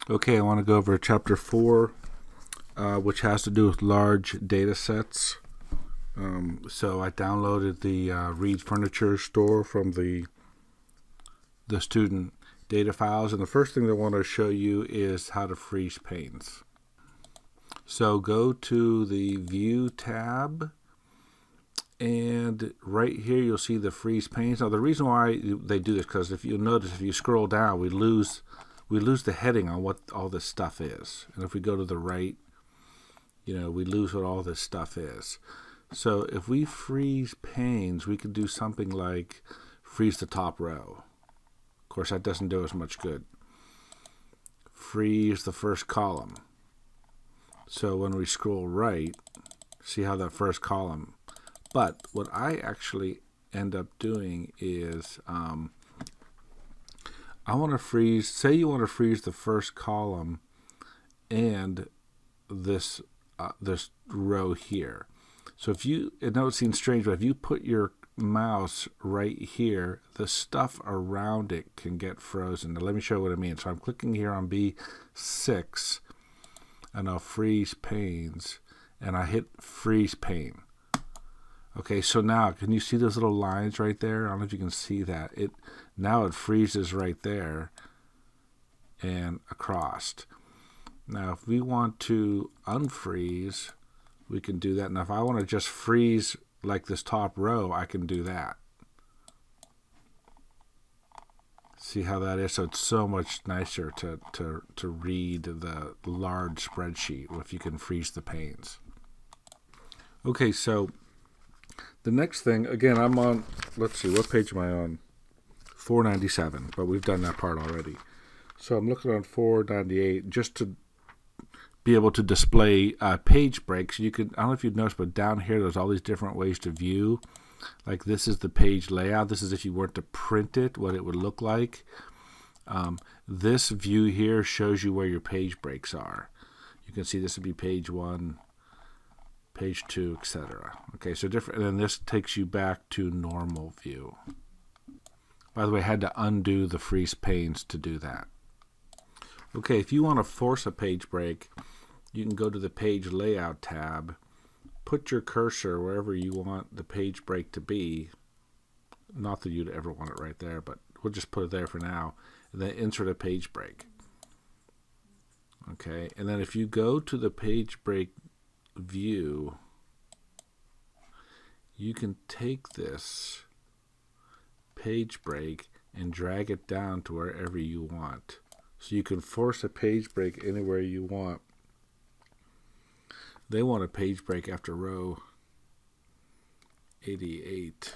Okay, I want to go over chapter 4, which has to do with large data sets. So I downloaded the Read Furniture store from the student data files, and the first thing I want to show you is how to freeze panes. So go to the View tab, and right here you'll see the freeze panes. Now the reason why they do this, because if you notice, if you scroll down, we lose the heading on what all this stuff is. And if we go to the right, we lose what all this stuff is. So if we freeze panes, we could do something like freeze the top row. Of course, that doesn't do as much good. Freeze the first column. So when we scroll right, see how that first column. But what I actually end up doing is I want to freeze, say you want to freeze the first column and this row here. So if you, I know it seems strange, but if you put your mouse right here, the stuff around it can get frozen. Now let me show you what I mean. So I'm clicking here on B6, and I'll freeze panes, and I hit freeze pane. Okay, so now can you see those little lines right there? I don't know if you can see that. Now it freezes right there and across. Now if we want to unfreeze, we can do that. Now if I want to just freeze like this top row, I can do that. See how that is? So it's so much nicer to read the large spreadsheet if you can freeze the panes. Okay, so the next thing, again, I'm on, let's see, what page am I on? 497, but we've done that part already. So I'm looking on 498 just to be able to display page breaks. You could, I don't know if you've noticed, but down here there's all these different ways to view. Like this is the page layout. This is if you were to print it, what it would look like. This view here shows you where your page breaks are. You can see this would be page 1, page 2, etc. Okay, so different, and then this takes you back to normal view. By the way, I had to undo the freeze panes to do that. Okay, if you want to force a page break, you can go to the page layout tab, put your cursor wherever you want the page break to be. Not that you'd ever want it right there, but we'll just put it there for now, and then insert a page break. Okay, and then if you go to the page break view, you can take this page break and drag it down to wherever you want. So you can force a page break anywhere you want. They want a page break after row 88,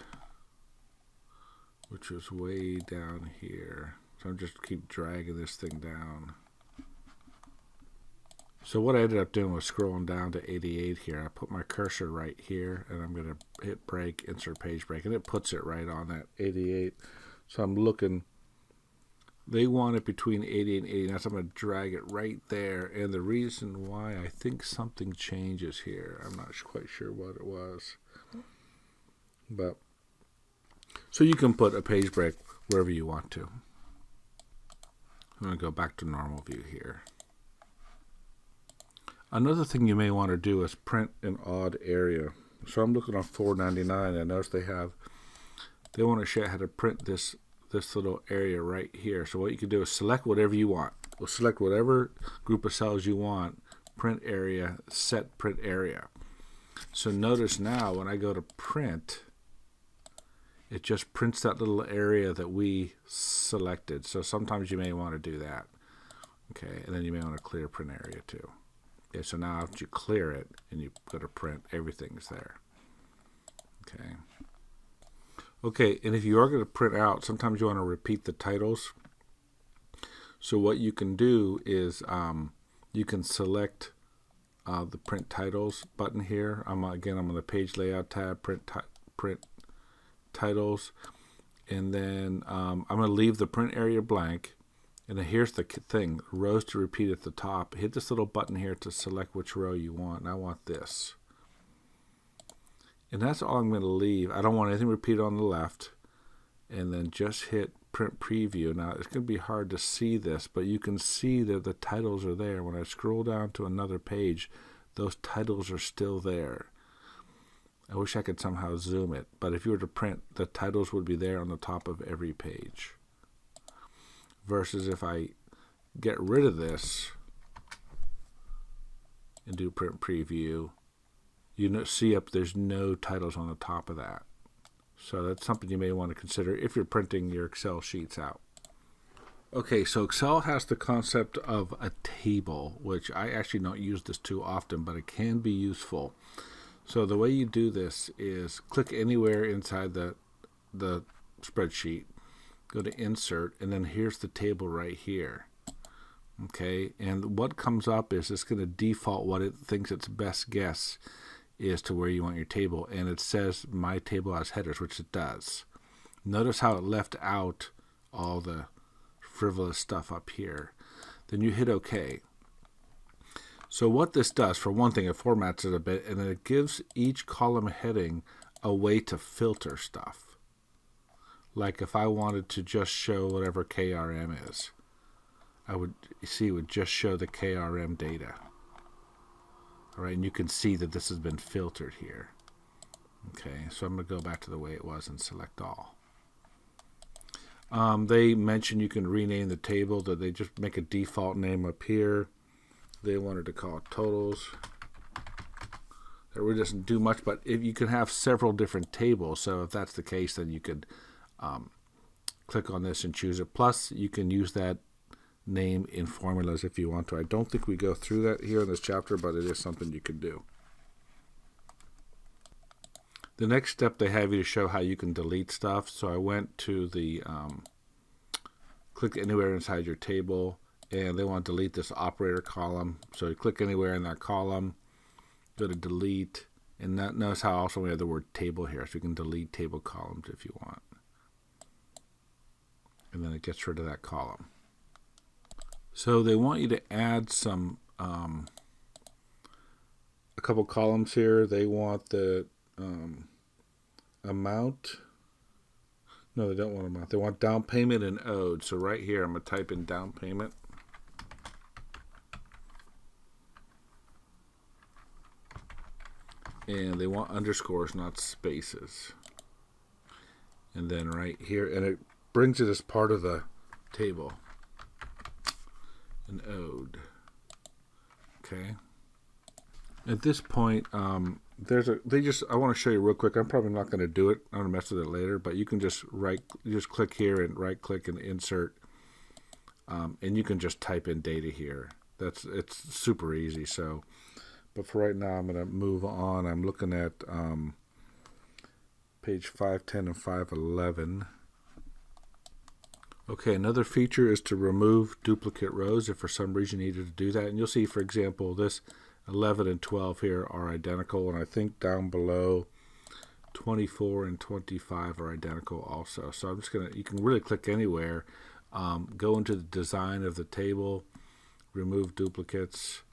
which was way down here. So I'm just keep dragging this thing down. So what I ended up doing was scrolling down to 88 here. I put my cursor right here, and I'm going to hit break, insert page break, and it puts it right on that 88. So I'm looking, they want it between 80 and 89, so I'm going to drag it right there. And the reason why, I think something changes here. I'm not quite sure what it was. But so you can put a page break wherever you want to. I'm going to go back to normal view here. Another thing you may want to do is print an odd area. So I'm looking on 499, and notice they want to show how to print this little area right here. So what you can do is select whatever you want. We'll select whatever group of cells you want, print area, set print area. So notice now when I go to print, it just prints that little area that we selected. So sometimes you may want to do that. Okay, and then you may want to clear print area too. Okay, so now after you clear it and you go to print, everything's there. Okay. Okay, and if you are going to print out, sometimes you want to repeat the titles. So what you can do is you can select the print titles button here. I'm on the page layout tab, print titles, and then I'm going to leave the print area blank. And then here's the thing, rows to repeat at the top. Hit this little button here to select which row you want, and I want this. And that's all I'm going to leave. I don't want anything repeated on the left. And then just hit print preview. Now it's going to be hard to see this, but you can see that the titles are there. When I scroll down to another page, those titles are still there. I wish I could somehow zoom it, but if you were to print, the titles would be there on the top of every page. Versus if I get rid of this and do print preview, you see up there's no titles on the top of that. So that's something you may want to consider if you're printing your Excel sheets out. Okay, so Excel has the concept of a table, which I actually don't use this too often, but it can be useful. So the way you do this is click anywhere inside the spreadsheet, go to Insert, and then here's the table right here. Okay, and what comes up is it's going to default what it thinks its best guess is to where you want your table, and it says my table has headers, which it does. Notice how it left out all the frivolous stuff up here. Then you hit OK. So what this does, for one thing, it formats it a bit, and then it gives each column heading a way to filter stuff. Like if I wanted to just show whatever KRM is, I would see it would just show the KRM data. All right, and you can see that this has been filtered here. Okay, so I'm going to go back to the way it was and select all. They mentioned you can rename the table, that they just make a default name up here. They wanted to call it totals. That really doesn't do much, but if you can have several different tables, so if that's the case, then you could click on this and choose it. Plus, you can use that name in formulas if you want to. I don't think we go through that here in this chapter, but it is something you could do. The next step, they have you to show how you can delete stuff. So I went to the click anywhere inside your table, and they want to delete this operator column. So you click anywhere in that column, go to delete, and notice how also we have the word table here, so you can delete table columns if you want. And then it gets rid of that column. So they want you to add some a couple columns here. They want the amount. No, they don't want amount. They want down payment and owed. So right here, I'm going to type in down payment. And they want underscores, not spaces. And then right here, and it brings it as part of the table. And owed. Okay. At this point, I want to show you real quick. I'm probably not going to do it. I'm going to mess with it later, but you can just click here and right click and insert, and you can just type in data here. It's super easy. So, but for right now, I'm going to move on. I'm looking at page 510 and 511. Okay, another feature is to remove duplicate rows if for some reason you needed to do that. And you'll see, for example, this 11 and 12 here are identical, and I think down below 24 and 25 are identical also. So I'm just going to, you can really click anywhere, go into the design of the table, remove duplicates,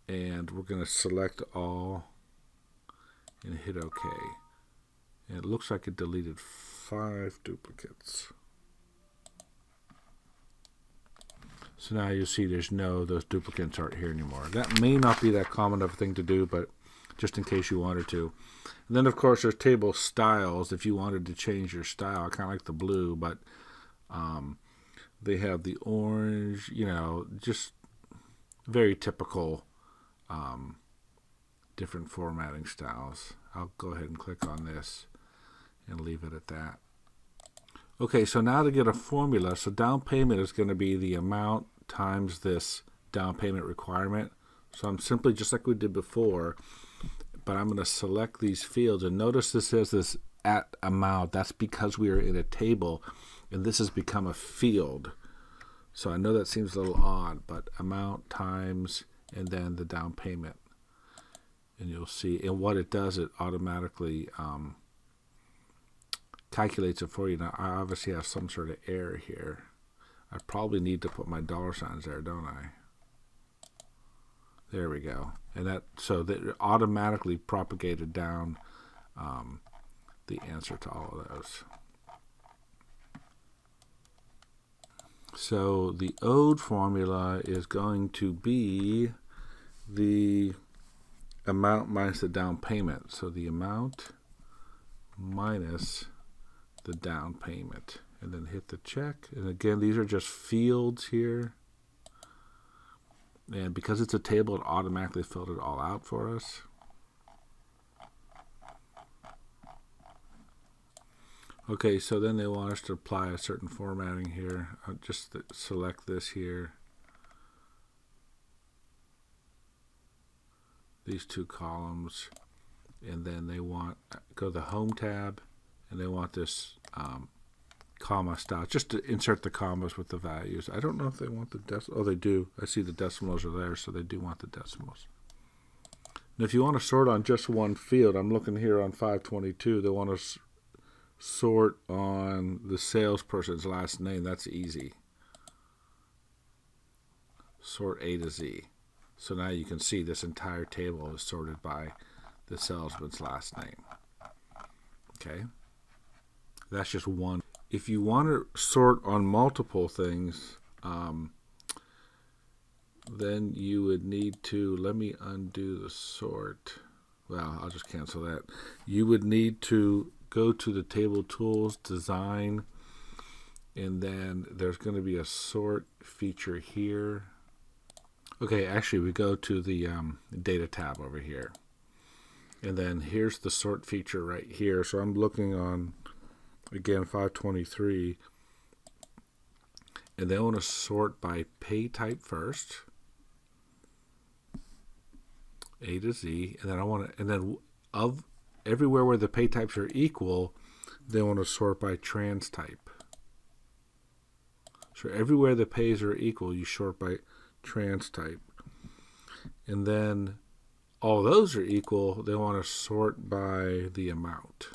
and we're going to select all and hit OK. And it looks like it deleted 5 duplicates. So now you see those duplicates aren't here anymore. That may not be that common of a thing to do, but just in case you wanted to. And then, of course, there's table styles. If you wanted to change your style, I kind of like the blue, but they have the orange, just very typical different formatting styles. I'll go ahead and click on this and leave it at that. Okay, so now to get a formula, so down payment is going to be the amount times this down payment requirement. So I'm simply, just like we did before, but I'm going to select these fields, and notice this says this at amount. That's because we are in a table, and this has become a field. So I know that seems a little odd, but amount times, and then the down payment. And you'll see, and what it does, it automatically calculates it for you. Now I obviously have some sort of error here. I probably need to put my dollar signs there, don't I? There we go. And that automatically propagated down the answer to all of those. So the owed formula is going to be the amount minus the down payment. So the amount minus the down payment. And then hit the check. And again, these are just fields here. And because it's a table, it automatically filled it all out for us. Okay, so then they want us to apply a certain formatting here. I'll just select this here. These two columns. And then they want, go to the Home tab, and they want this comma style, just to insert the commas with the values. I don't know if they want the decimals. Oh, they do. I see the decimals are there, so they do want the decimals. And if you want to sort on just one field, I'm looking here on 522, they want to sort on the salesperson's last name. That's easy. Sort A to Z. So now you can see this entire table is sorted by the salesman's last name. Okay, that's just one. If you want to sort on multiple things, then you would need to, let me undo the sort. Well, I'll just cancel that. You would need to go to the table tools, design, and then there's going to be a sort feature here. Okay, actually we go to the data tab over here. And then here's the sort feature right here. So I'm looking on, again, 523. And they want to sort by pay type first. A to Z. And then I want to, and then of everywhere where the pay types are equal, they want to sort by trans type. So everywhere the pays are equal, you sort by trans type. And then all those are equal, they want to sort by the amount.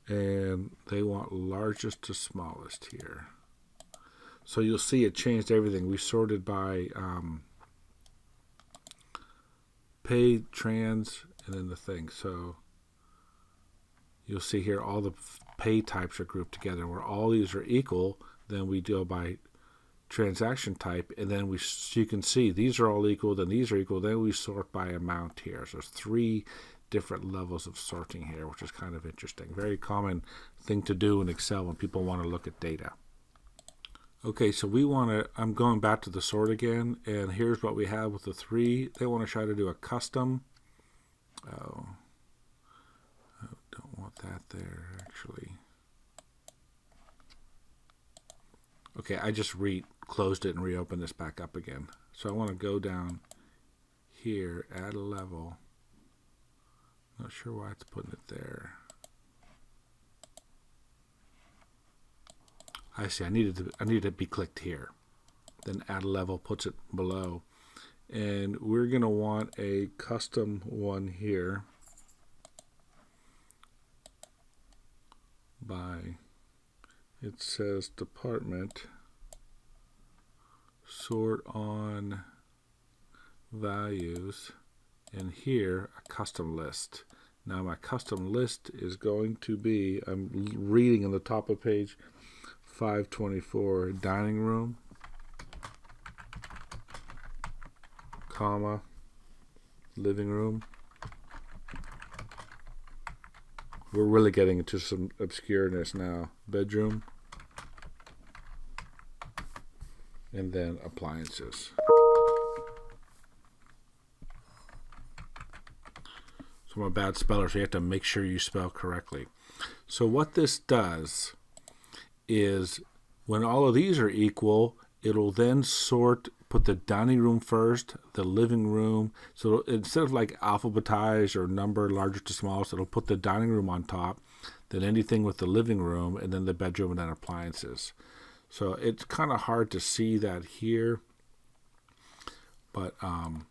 And they want largest to smallest here. So you'll see it changed everything. We sorted by pay, trans, and then the thing. So you'll see here all the pay types are grouped together. Where all these are equal, then we go by transaction type, and then you can see these are all equal, then these are equal, then we sort by amount here. So there's 3 different levels of sorting here, which is kind of interesting. Very common thing to do in Excel when people want to look at data. Okay, so we want to, I'm going back to the sort again, and here's what we have with the 3. They want to try to do a custom. Oh, I don't want that there, actually. Okay, I just closed it and reopened this back up again. So I want to go down here, add a level. Not sure why it's putting it there. I see. I needed to be clicked here. Then add a level, puts it below, and we're going to want a custom one here by, it says department, sort on values, and here a custom list. Now my custom list is going to be, I'm reading on the top of page 524, dining room, comma, living room. We're really getting into some obscureness now. Bedroom, and then appliances. So I'm a bad speller, so you have to make sure you spell correctly. So what this does is when all of these are equal, it'll then sort, put the dining room first, the living room. So instead of like alphabetize or number largest to smallest, it'll put the dining room on top, then anything with the living room, and then the bedroom, and then appliances. So it's kind of hard to see that here. But, oh,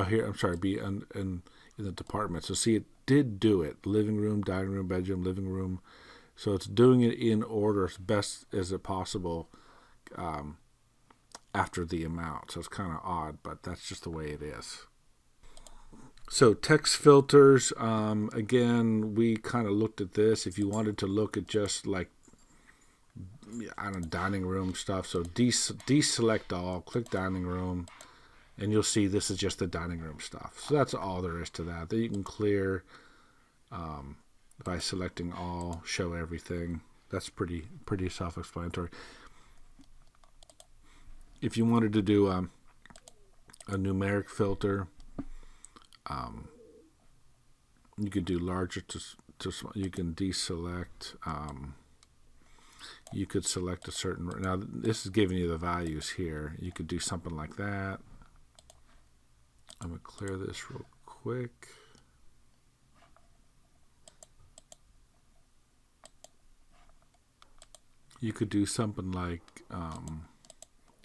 here, I'm sorry, be in the department. So see, it did do it. Living room, dining room, bedroom, living room. So it's doing it in order as best as it possible after the amount. So it's kind of odd, but that's just the way it is. So text filters, again, we kind of looked at this. If you wanted to look at just like I don't know, dining room stuff. So deselect all, click dining room, and you'll see this is just the dining room stuff. So that's all there is to that. Then you can clear by selecting all, show everything. That's pretty self-explanatory. If you wanted to do a numeric filter, you could do larger to small. You can deselect. You could select a certain. Now this is giving you the values here. You could do something like that. I'm gonna clear this real quick. You could do something like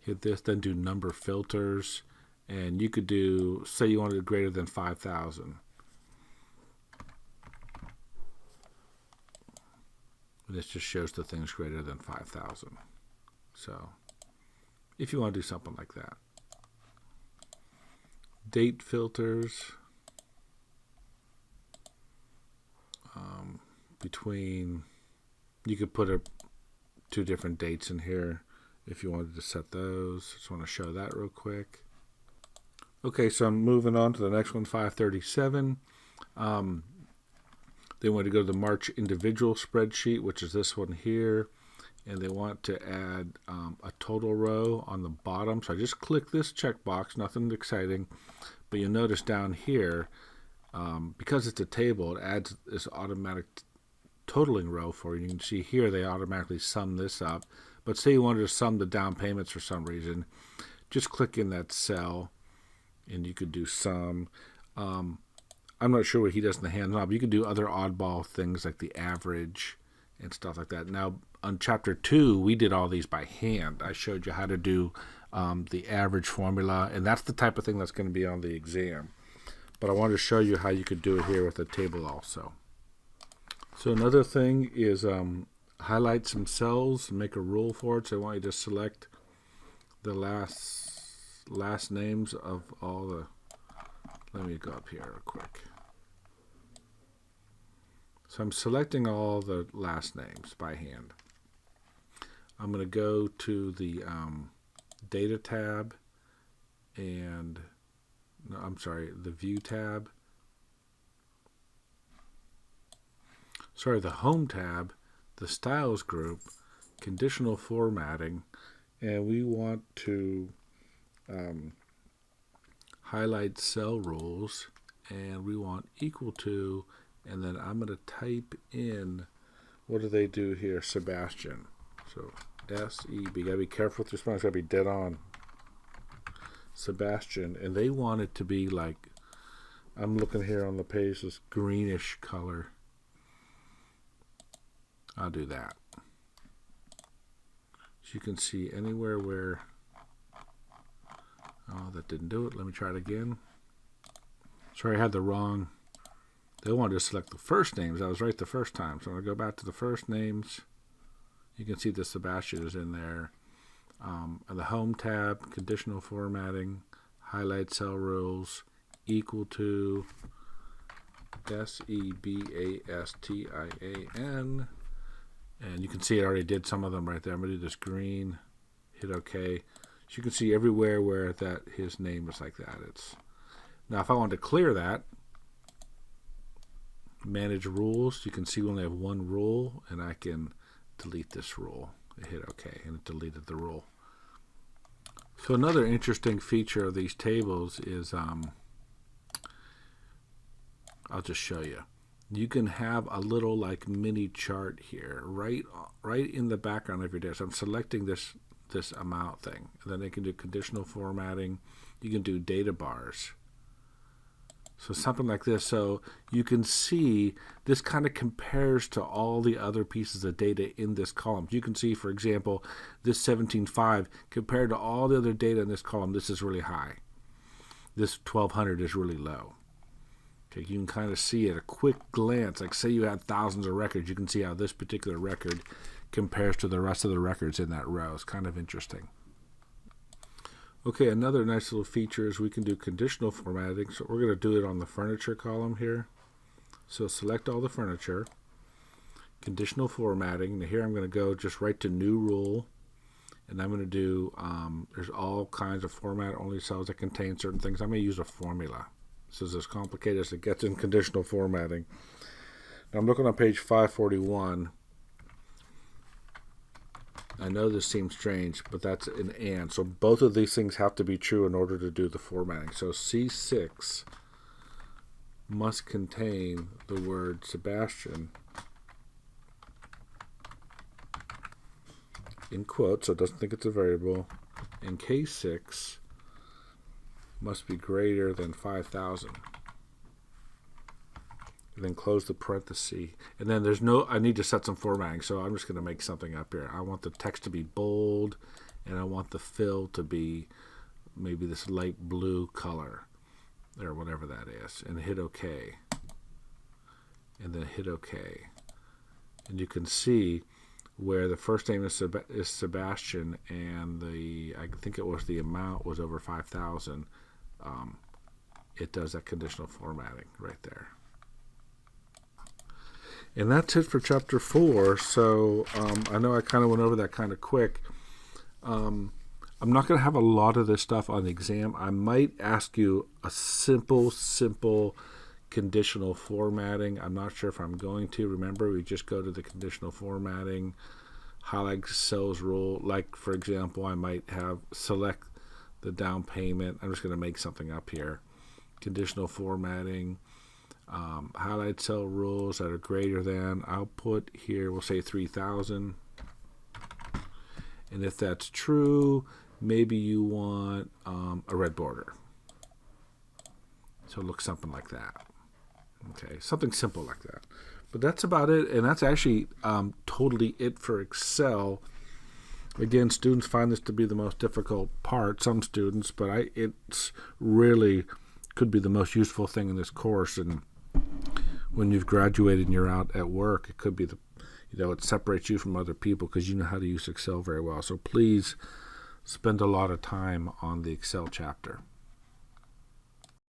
hit this, then do number filters, and you could do, say you wanted greater than 5,000. This just shows the things greater than 5,000. So if you want to do something like that. Date filters. Between, you could put two different dates in here if you wanted to set those. Just want to show that real quick. Okay, so I'm moving on to the next one, 537. They want to go to the March individual spreadsheet, which is this one here, and they want to add a total row on the bottom. So I just click this checkbox, nothing exciting, but you'll notice down here, because it's a table, it adds this automatic totaling row for you. You can see here they automatically sum this up. But say you wanted to sum the down payments for some reason, just click in that cell, and you could do sum. I'm not sure what he does in the hands-on, but you can do other oddball things like the average and stuff like that. Now, on Chapter 2, we did all these by hand. I showed you how to do the average formula, and that's the type of thing that's going to be on the exam. But I wanted to show you how you could do it here with a table also. So another thing is highlight some cells and make a rule for it. So I want you to select the last names of all the. Let me go up here real quick. So I'm selecting all the last names by hand. I'm going to go to the data tab and no, I'm sorry, the view tab. Sorry, the home tab, the styles group, conditional formatting, and we want to highlight cell rules, and we want equal to, and then I'm going to type in, what do they do here, Sebastian. So S-E-B, got to be careful with your spelling, it's got to be dead on. Sebastian, and they want it to be like, I'm looking here on the page, this greenish color. I'll do that. So you can see anywhere where, oh, that didn't do it. Let me try it again. Sorry, I had the wrong. They wanted to select the first names. I was right the first time. So I'm going to go back to the first names. You can see the Sebastian is in there. And the home tab, conditional formatting, highlight cell rules, equal to, Sebastian. And you can see it already did some of them right there. I'm going to do this green, hit OK. So you can see everywhere where that his name is like that. Now if I want to clear that, manage rules, you can see we only have one rule, and I can delete this rule. I hit OK, and it deleted the rule. So another interesting feature of these tables is, I'll just show you. You can have a little like mini chart here, right in the background of your desk. I'm selecting this amount thing, and then I can do conditional formatting. You can do data bars. So something like this. So you can see this kind of compares to all the other pieces of data in this column. You can see, for example, this 17.5 compared to all the other data in this column, this is really high. This 1200 is really low. Okay, you can kind of see at a quick glance, like say you had thousands of records, you can see how this particular record compares to the rest of the records in that row. It's kind of interesting. Okay, another nice little feature is we can do conditional formatting. So we're going to do it on the furniture column here. So select all the furniture. conditional formatting. Now here I'm going to go just right to new rule, and I'm going to do, there's all kinds of format only cells that contain certain things. I'm going to use a formula. This is as complicated as it gets in conditional formatting. Now I'm looking on page 541. I know this seems strange, but that's an and. So both of these things have to be true in order to do the formatting. So C6 must contain the word Sebastian in quotes, so it doesn't think it's a variable, and K6 must be greater than 5,000. And then close the parenthesis. And then there's no, I need to set some formatting, so I'm just going to make something up here. I want the text to be bold, and I want the fill to be maybe this light blue color, or whatever that is, and hit OK. And then hit OK. And you can see where the first name is Sebastian, and I think it was the amount was over 5,000. It does that conditional formatting right there. And that's it for chapter 4. So I know I kind of went over that kind of quick. I'm not going to have a lot of this stuff on the exam. I might ask you a simple conditional formatting. I'm not sure if I'm going to. Remember, we just go to the conditional formatting, highlight cells rule. Like, for example, I might have select the down payment. I'm just going to make something up here. Conditional formatting. Highlight cell rules that are greater than, I'll put here, we'll say 3,000. And if that's true, maybe you want a red border. So it looks something like that. Okay, something simple like that. But that's about it, and that's actually totally it for Excel. Again, students find this to be the most difficult part, some students, but it's really could be the most useful thing in this course. And when you've graduated and you're out at work, it could be it separates you from other people because you know how to use Excel very well. So please spend a lot of time on the Excel chapter.